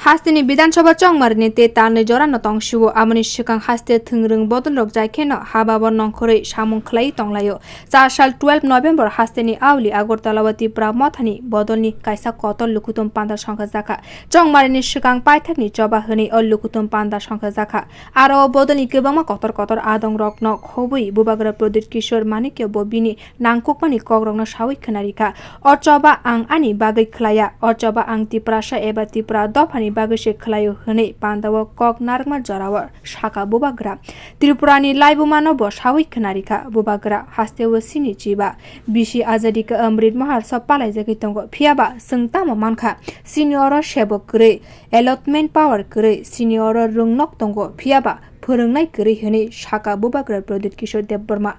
हास्तेनि विधानसभा चंगमारनि ते तारनै जरानो तंसिबो आमनि सिगां हास्ते थोंरों बदलरक जायखेनो हाबाबो नंखरै सामुं खलाई तंलायो 4 साल 12 नभेम्बर हास्तेनि आवली आगरतलावती प्रामथानि बदलनि कायसा कतल लुकुतुम पान्दा संखा जाखा चंगमारनि सिगां पाइथाकनि जबा होनि अ लुकुतुम पान्दा संखा जाखा आरो बदलनि गोबांमा कतर कतर आदं रकनो खबै बुबाग्रा प्रदीप किशोर मानिक्य बबिनि नांकुकमानि कग्रगनो सावै खोनारिखा अचबा आं आनि बागै खलाया अचबा आं तिप्रासा एबा तिप्रा दफानि बागैसे खलायो हनै पान्दाव कक नारगमा जरावर साका बुबाग्रा त्रिपुरानि लाइबुमानो ब सावै खोनारिखा बुबाग्रा हास्तेव सिनि चिबा बिसि आजादी का अमृत महल सब पालाय जगै तंगो फियाबा संताम मानखा सिनियर सेबक करे अलॉटमेंट पावर करे सिनियर रुंगनक तंगो फियाबा फोरोंनाय करे हनै साका बुबाग्रा प्रदीप किशोर देवबर्मा।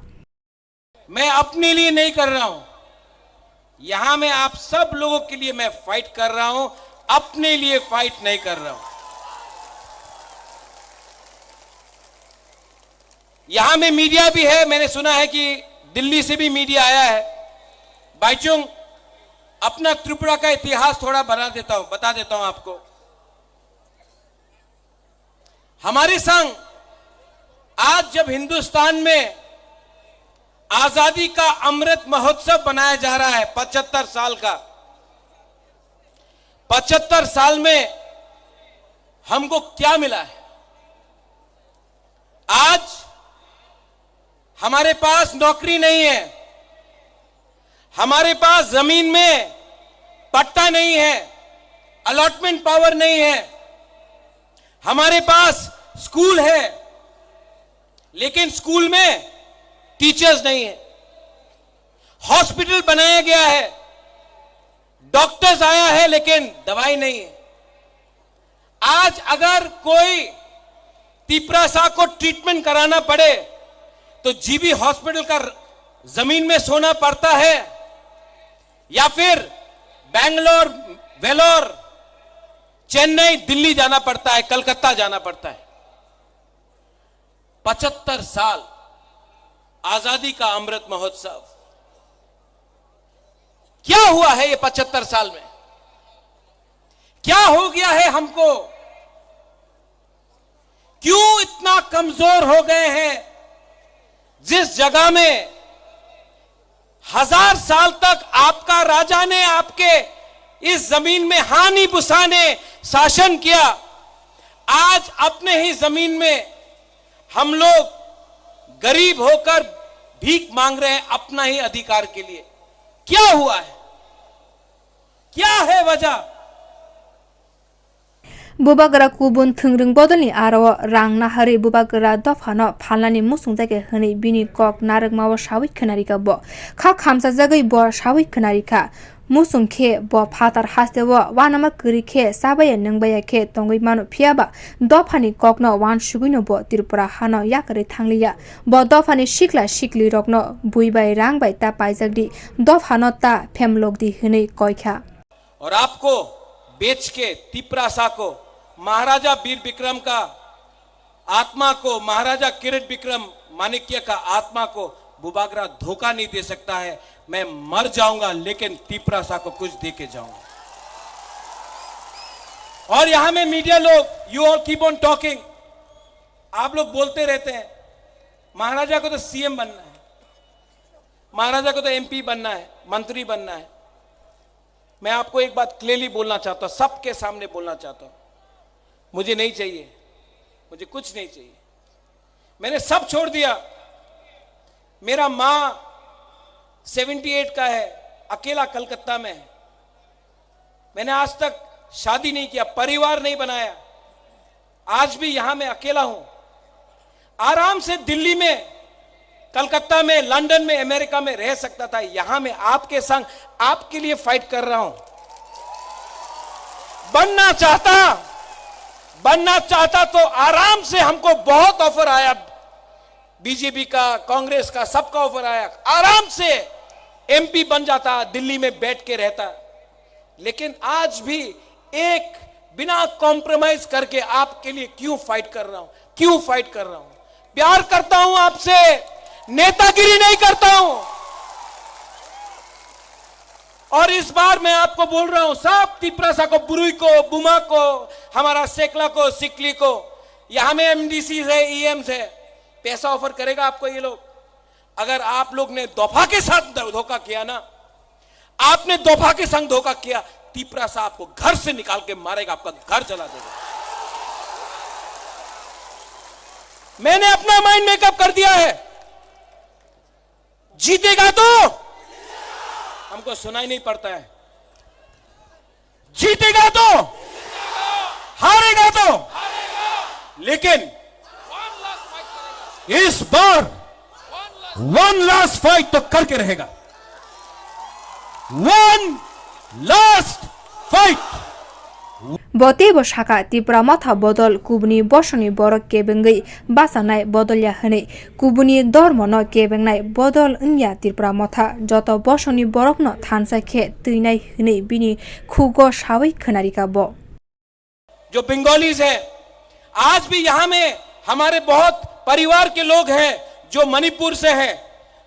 मैं अपने लिए नहीं कर रहा हूं, यहां मैं आप सब लोगों के लिए मैं फाइट कर रहा हूं, अपने लिए फाइट नहीं कर रहा हूं। यहां में मीडिया भी है, मैंने सुना है कि दिल्ली से भी मीडिया आया है। बाईचुंग अपना त्रिपुरा का इतिहास थोड़ा बता देता हूं आपको। हमारे संग आज जब हिंदुस्तान में आजादी का अमृत महोत्सव बनाया जा रहा है 75 साल का, 75 साल में हमको क्या मिला है? आज हमारे पास नौकरी नहीं है, हमारे पास जमीन में पट्टा नहीं है, अलॉटमेंट पावर नहीं है, हमारे पास स्कूल है लेकिन स्कूल में टीचर्स नहीं है, हॉस्पिटल बनाया गया है, डॉक्टर्स आया है लेकिन दवाई नहीं है। आज अगर कोई तिप्रासा को ट्रीटमेंट कराना पड़े तो जीबी हॉस्पिटल का जमीन में सोना पड़ता है या फिर बेंगलोर, वेलोर, चेन्नई, दिल्ली जाना पड़ता है, कलकत्ता जाना पड़ता है। 75 साल आजादी का अमृत महोत्सव, क्या हुआ है ये 75 साल में? क्या हो गया है हमको? क्यों इतना कमजोर हो गए हैं? जिस जगह में 1000 साल तक आपका राजा ने आपके इस जमीन में हानि बुसा ने शासन किया, आज अपने ही जमीन में हम लोग गरीब होकर भीख मांग रहे हैं अपना ही अधिकार के लिए। क्या हुआ है? क्या है वजह? बुबाग्रा कुबुन थोंरों बदलनि आरो रांना हरै बुबाग्रा दफानो फालनानि मुसुं जायगा हनै बिनि कक नारगमाव सावै खोनारिखा ब खा खामसा जगै ब सावै खोनारिखा मुसुं खे ब फातार हास्तेव वानामा करिखे साबाया नंबाया खे तंगै मानो फियाबा दफानि ककनो वान सुगैनो ब त्रिपुरा हानो याकरै थांलिया ब दफानि सिक्ला सिक्ली रकनो बुइबाय रांबाय ता पाइजगदि दफानो ता फेमलगदि हनै कयखा। और आपको बेच के तिप्रासा को, महाराजा वीर विक्रम का आत्मा को, महाराजा किरीट विक्रम माणिक्य का आत्मा को बुबाग्रा धोखा नहीं दे सकता है। मैं मर जाऊंगा लेकिन तिप्रासा को कुछ दे के जाऊंगा। और यहां में मीडिया लोग, you all keep on talking, आप लोग बोलते रहते हैं महाराजा को तो सीएम बनना है, महाराजा को तो एमपी बनना है, मंत्री बनना है। मैं आपको एक बात क्लियरली बोलना चाहता हूं, सबके सामने बोलना चाहता हूं, मुझे नहीं चाहिए, मुझे कुछ नहीं चाहिए। मैंने सब छोड़ दिया। मेरा मां 78 का है, अकेला कलकत्ता में है। मैंने आज तक शादी नहीं किया, परिवार नहीं बनाया, आज भी यहां मैं अकेला हूं। आराम से दिल्ली में, कलकत्ता में, लंदन में, अमेरिका में रह सकता था। यहां मैं आपके संग आपके लिए फाइट कर रहा हूं। बनना चाहता तो आराम से, हमको बहुत ऑफर आया, बीजेपी का, कांग्रेस का, सबका ऑफर आया, आराम से एमपी बन जाता, दिल्ली में बैठ के रहता। लेकिन आज भी एक बिना कॉम्प्रोमाइज करके आपके लिए क्यों फाइट कर रहा हूं? प्यार करता हूं आपसे, नेतागिरी नहीं करता हूं। और इस बार मैं आपको बोल रहा हूं, सब तिपरासा को, बुरुई को, बुमा को, हमारा सेकला को, सिकली को, यहां में एमडीसी है, ईएम है, पैसा ऑफर करेगा आपको ये लोग। अगर आप लोग ने दफा के साथ धोखा किया ना, आपने दफा के संग धोखा किया, तिपरासा आपको घर से निकाल के मारेगा, आपका घर जला देगा। मैंने अपना माइंड मेकअप कर दिया है, जीतेगा तो हमको सुनाई नहीं पड़ता है, जीतेगा तो हारेगा तो, लेकिन इस बार वन लास्ट फाइट तो करके रहेगा, वन लास्ट फाइट। बतेबो शाखा तिप्रा माथा बदल कुबुनी बसनी बरक केबेंगै बासानाय बदलिया हनै कुबुनी धर्म न केबेंनाय बदल उन्या तिप्रा माथा जत बसनी बरक न थानसाखे तैनाय हनै बिनि खुगो सावै खनारिका ब। जो बंगालीज है, आज भी यहां में हमारे बहुत परिवार के लोग हैं जो मणिपुर से हैं,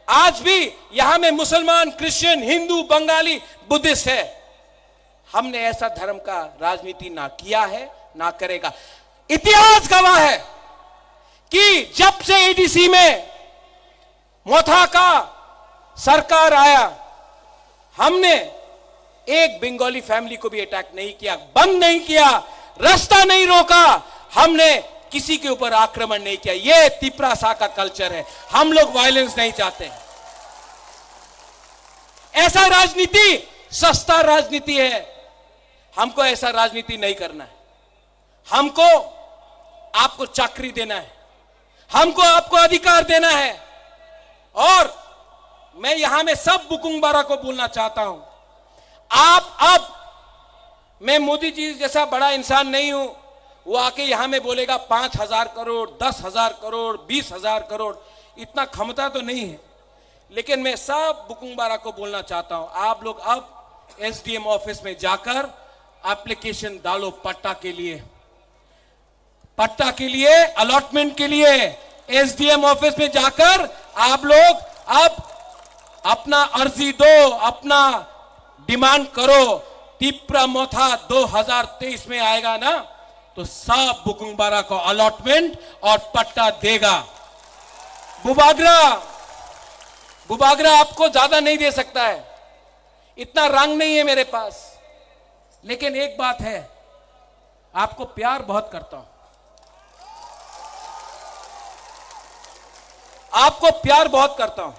आज भी यहां में मुसलमान, क्रिश्चियन, हिंदू, बंगाली, बुद्धिस्ट है। हमने ऐसा धर्म का राजनीति ना किया है, ना करेगा। इतिहास गवाह है कि जब से एडीसी में मोथा का सरकार आया, हमने एक बंगाली फैमिली को भी अटैक नहीं किया, बंद नहीं किया, रास्ता नहीं रोका, हमने किसी के ऊपर आक्रमण नहीं किया। यह तिपरासा का कल्चर है, हम लोग वायलेंस नहीं चाहते। ऐसा राजनीति सस्ता राजनीति है, हमको ऐसा राजनीति नहीं करना है। हमको आपको चाकरी देना है, हमको आपको अधिकार देना है। और मैं यहां में सब बुकुंगबारा को बोलना चाहता हूं, आप अब, मैं मोदी जी जैसा बड़ा इंसान नहीं हूं, वो आके यहां में बोलेगा 5,000 करोड़, 10,000 करोड़, 20,000 करोड़, इतना क्षमता तो नहीं है। लेकिन मैं सब बुकुंगबारा को बोलना चाहता हूं, आप लोग अब एसडीएम ऑफिस में जाकर एप्लीकेशन डालो पट्टा के लिए, पट्टा के लिए, अलॉटमेंट के लिए। एसडीएम ऑफिस में जाकर आप लोग अब अपना अर्जी दो, अपना डिमांड करो। तिप्रा मोथा 2023 में आएगा ना, तो सब बुकुंगबारा को अलॉटमेंट और पट्टा देगा। बुबागरा आपको ज्यादा नहीं दे सकता है, इतना रंग नहीं है मेरे पास, लेकिन एक बात है, आपको प्यार बहुत करता हूं, आपको प्यार बहुत करता हूं।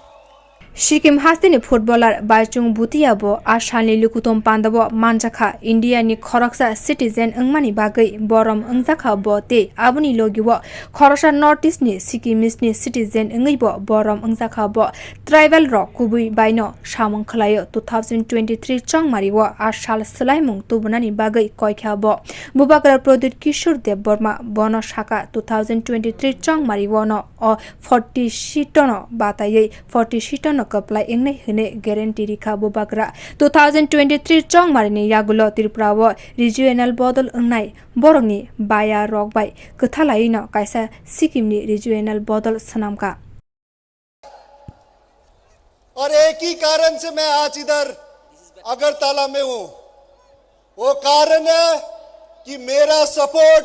सिक्किम हास्तिनि फुटबलार बाइचुङ भुटियाबो आसालनि लुकुतम पान्दाबो मानजाखा इन्डियानि खरकसा सिटिजेन अंगमानि बागै बरम अंगजाखा बते आबुनि लोगिबो खरसा नर्थ ईस्टनि सिक्किमिसनि सिटिजेन अंगैबो बरम अंगजाखा ब ट्राइबल र कुबुइ बाइनो सामं खलायो 2023 चंगमारिवो आसाल सलाइमुं तुबनानि बागै कयखा ब बुबाग्रा प्रदीप किशोर देव बर्मा बन शाखा 2023 चंगमारिवो न 40 सीटन बातायै 40 सीटन कपलाई एंगनै हने ग्यारेन्टी रिखा बुबाग्रा 2023 चंगमारिनि यागुलो त्रिपुरावो रिजियोनल बदल अंगनाय बरंनि बाया रकबाय कथालायैनो कायसा सिक्किमनि रिजियोनल बदल सनामका। और एक ही कारण से मैं आज इधर अगरतला में हूं, वो कारण है कि मेरा सपोर्ट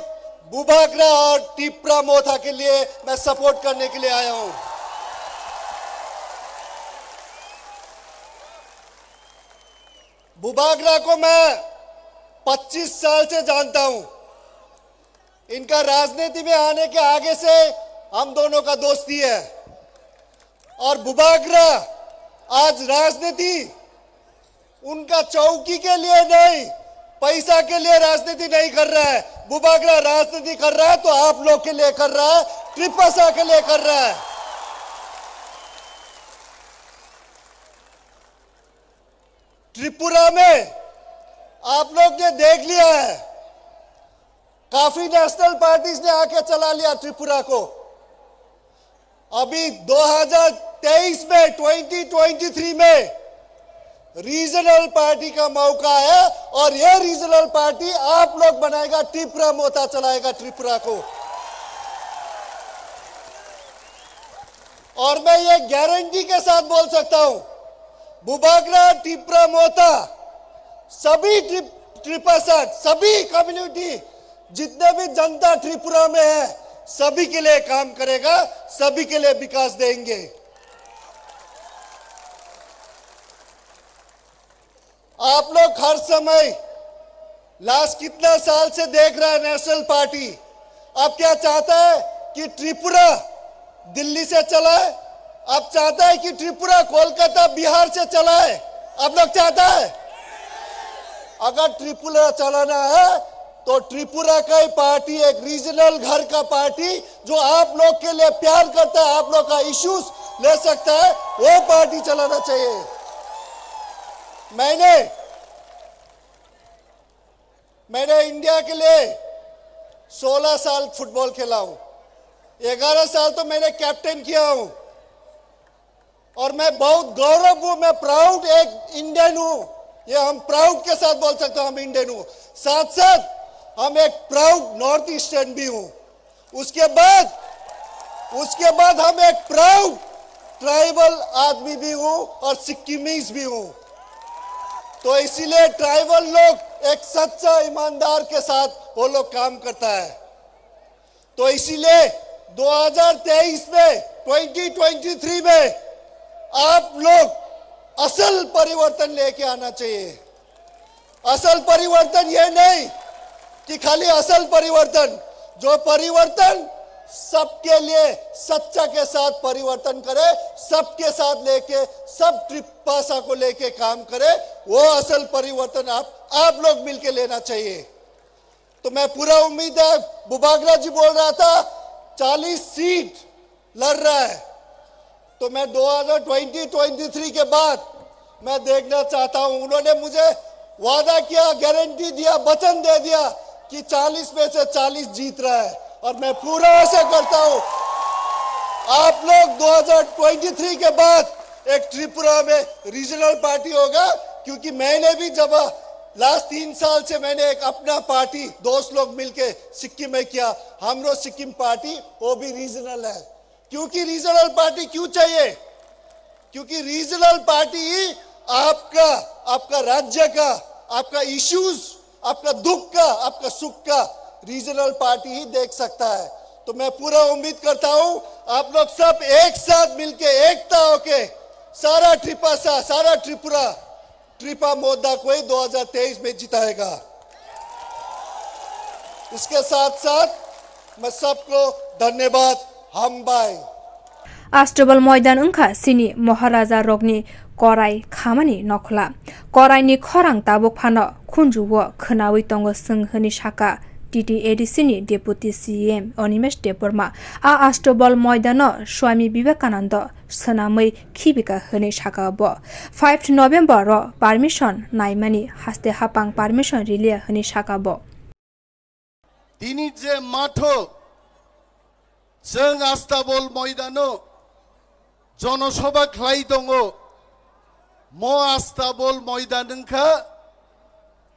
बुबाग्रा और तिप्रा मोथा के लिए मैं सपोर्ट करने के लिए आया हूं। बुबाग्रा को मैं 25 साल से जानता हूं, इनका राजनीति में आने के आगे से हम दोनों का दोस्ती है। और बुबाग्रा आज राजनीति उनका चौकी के लिए नहीं, पैसा के लिए राजनीति नहीं कर रहा है। बुबाग्रा राजनीति कर रहा है तो आप लोग के लिए कर रहा है, त्रिपसा के लिए कर रहा है। त्रिपुरा में आप लोग ने देख लिया है, काफी नेशनल पार्टीज ने आके चला लिया त्रिपुरा को। अभी 2023 में 2023 में रीजनल पार्टी का मौका है और ये रीजनल पार्टी आप लोग बनाएगा, तिप्रा मोथा चलाएगा त्रिपुरा को। और मैं ये गारंटी के साथ बोल सकता हूं, बुबाग्रा तिप्रा मोथा सभी त्रिपासठ, सभी कम्युनिटी, जितने भी जनता त्रिपुरा में है, सभी के लिए काम करेगा, सभी के लिए विकास देंगे। आप लोग हर समय लास्ट कितना साल से देख रहा है नेशनल पार्टी, अब क्या चाहता है कि त्रिपुरा दिल्ली से चलाए, अब चाहता है कि त्रिपुरा कोलकाता बिहार से चलाए। आप लोग चाहता है अगर त्रिपुरा चलाना है तो त्रिपुरा का ही पार्टी, एक रीजनल घर का पार्टी जो आप लोग के लिए प्यार करता है, आप लोग का इश्यूज ले सकता है, वो पार्टी चलाना चाहिए। मैंने इंडिया के लिए 16 साल फुटबॉल खेला हूं, 11 साल तो मैंने कैप्टन किया हूं, और मैं बहुत गौरव हूं, मैं प्राउड एक इंडियन हूं। ये हम प्राउड के साथ बोल सकते हैं हम इंडियन हूं, साथ साथ हम एक प्राउड नॉर्थ ईस्टर्न भी हूं। उसके बाद हम एक प्राउड ट्राइबल आदमी भी हूं और सिक्किमीज भी हूं। तो इसीलिए ट्राइबल लोग एक सच्चा ईमानदार के साथ वो लोग काम करता है। तो इसीलिए 2023 में 2023 में आप लोग असल परिवर्तन लेके आना चाहिए। असल परिवर्तन ये नहीं कि खाली असल परिवर्तन, जो परिवर्तन सबके लिए सच्चा के साथ परिवर्तन करे, सबके साथ लेके, सब त्रिपासा को लेके काम करे, वो असल परिवर्तन आप लोग मिलके लेना चाहिए। तो मैं पूरा उम्मीद है, बुबागरा जी बोल रहा था 40 सीट लड़ रहा है, तो मैं 2023 के बाद मैं देखना चाहता हूं। उन्होंने मुझे वादा किया, गारंटी दिया, वचन दे दिया कि 40 में से 40 जीत रहा है, और मैं पूरा आशा करता हूं आप लोग 2023 के बाद एक त्रिपुरा में रीजनल पार्टी होगा। क्योंकि मैंने भी जब लास्ट 3 साल से मैंने एक अपना पार्टी दोस्त लोग मिलके सिक्किम में किया, हमरो सिक्किम पार्टी, वो भी रीजनल है। क्योंकि रीजनल पार्टी क्यों चाहिए? क्योंकि रीजनल पार्टी आपका राज्य का, आपका इश्यूज, आपका दुख का, आपका सुख का रीजनल पार्टी ही देख सकता है। तो मैं पूरा उम्मीद करता हूं आप लोग सब एक साथ मिलके, एकता होके, सारा त्रिपासा, सारा त्रिपा मोदा को ही 2023 में जिताएगा। इसके साथ साथ मैं सबको धन्यवाद हम बाय। आस्ट्रबल मैदान उनखा सिनी महाराजा रगनि कराय खामानि नखला करायनि खरां ताबुक फानो खुनजुवो खोनावै तंगो सोंहोनि साका टीटीएडीसीनि डेपुटी सीएम अनिमेश देबबर्मा आस्ट्रबल मैदान स्वामी विवेकानंद सोनामै खिबिका होनि साकाब 5 नवेम्बर पारमिशन नाइमानि हास्ते हापां पारमिशन रिलिया होनि साकाब दिनै जे माथो जों आस्ट्रबल मैदानाव जनसभा खालाय दङ म आस्ट्रबल मैदानखा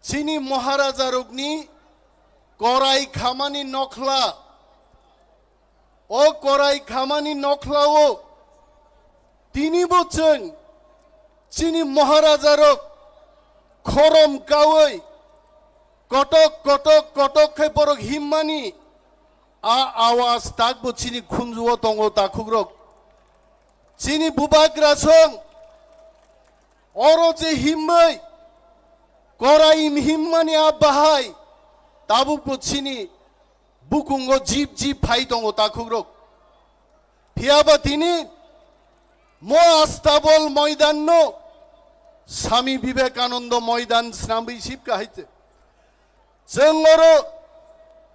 चिनी महाराजा रगनि कराय खामानि नखला ओ कराय खामानि नखलाओ दिनैबो जों चिनी महाराजा रग खरम गावै कटक खै बरक हिम्मानि आवाज ताकबो चिनी खुनजुओ दङ दाखुग्रक चिनी बुबाग्रासं अरो जे हिम्मै कराय हिम्मानि बाहाय ताबुक चिनी बुकुंगो जीप फाइ दङ दाखुग्रक फियाबा दिनै म आस्ट्रबल मैदान स्वामी विवेकानंद मैदान स्नाबै सिपका हाइते जों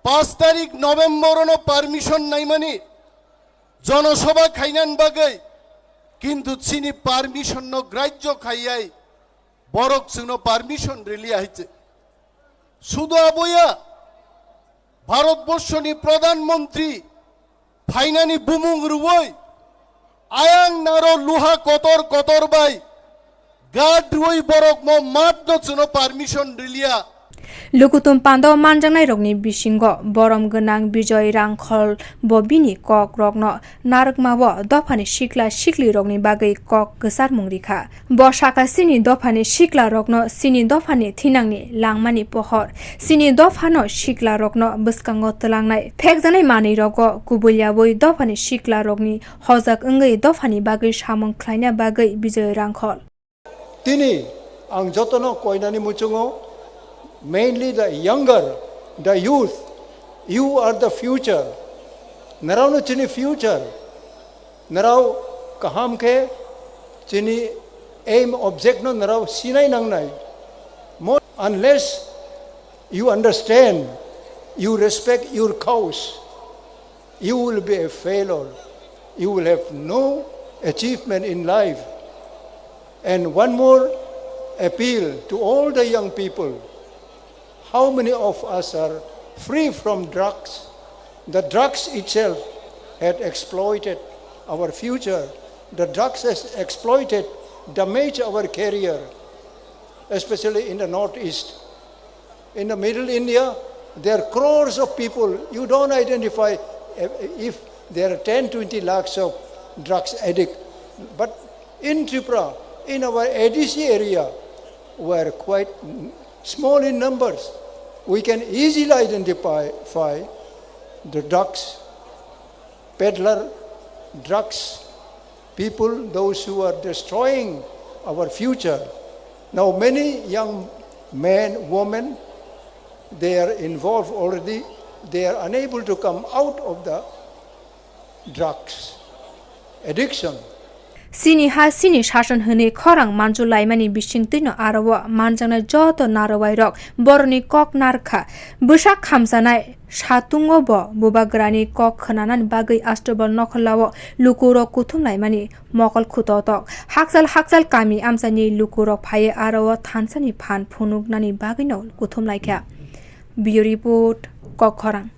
5 तारिख नवेम्बर पारमिशन नाइमानि जनसभा खाइनान बागै किन्तु चिनी पारमिशन ग्राह्य खाइयाय बरक जोंनो पारमिशन रिलिया हाइते शुधु आबया भारतवर्षनि प्रधानमंत्री फाइनानि बुमुं रुवै आयां नारो लुहा कतर बाय गाड रुवै बरक म मात जोंनो permission रिलिया Lukutum pando manjangnai rokni bisingo borom gonang Bijoy Rangkhol bobini kok rokno narakmabo dofani sikla sikli rokni bagai kok gesar mungrikha bo saka sini dofani sikla rokno sini dofani thinangni langmani pohor sini dofano sikla rokno buskango tlangnai phekjanai mani rogo kubulyaboi dofani sikla rokni hojak ongei dofani bagai samung khlaina bagai Bijoy Rangkhol Tini ang jotono koinani muchungo mainly the younger, the youth. You are the future. Narao no chini future. Narao kaham ke chini aim object no narao sinai nang nai. More unless you understand, you respect your cause, you will be a failure. You will have no achievement in life. And one more appeal to all the young people. How many of us are free from drugs? The drugs itself had exploited our future. The drugs has exploited, damaged our career, especially in the northeast. In the middle India, there are crores of people. You don't identify if there are 10-20 lakhs of drugs addict. But in Tripura, in our ADC area, we are quite small in numbers. We can easily identify the drugs, peddler, drugs, people, those who are destroying our future. Now many young men, women, they are involved already. They are unable to come out of the drugs addiction. Sini ha sini shasan hune khorang manju laimani bisingtino arawa manjana joto narawai rok boroni kok narkha busak khamsanai satungo bo bubagrani kok khananan bagai astobal nokhalawo lukuro kuthum laimani mokol khutotok haksal kami amsani lukuro phaye arawa thansani phan phunuk nani bagino kuthum laikha Bureau report kok khorang